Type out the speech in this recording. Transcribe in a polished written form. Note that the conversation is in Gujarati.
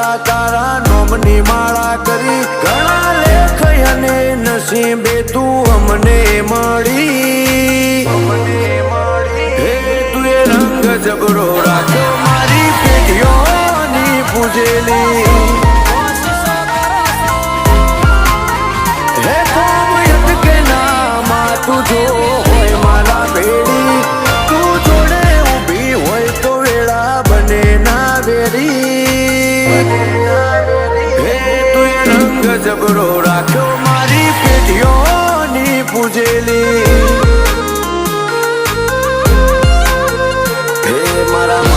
મારા તારા નોમની માળા કરી ઘણા લેખ અને નસીબે તું અમને મળી હે તું એ રંગ જબરો રાખ્યો મારી પેઢીઓની પૂજેલી હે કોમયત કે નામાં તું જો હોય મારા ભેડી તું જોડે ઊભી હોય તો વેળા બને ના વેરી હે તું એ રંગ જબરો રાખ્યો મારી પેઢીઓની પૂજેલી હે મારા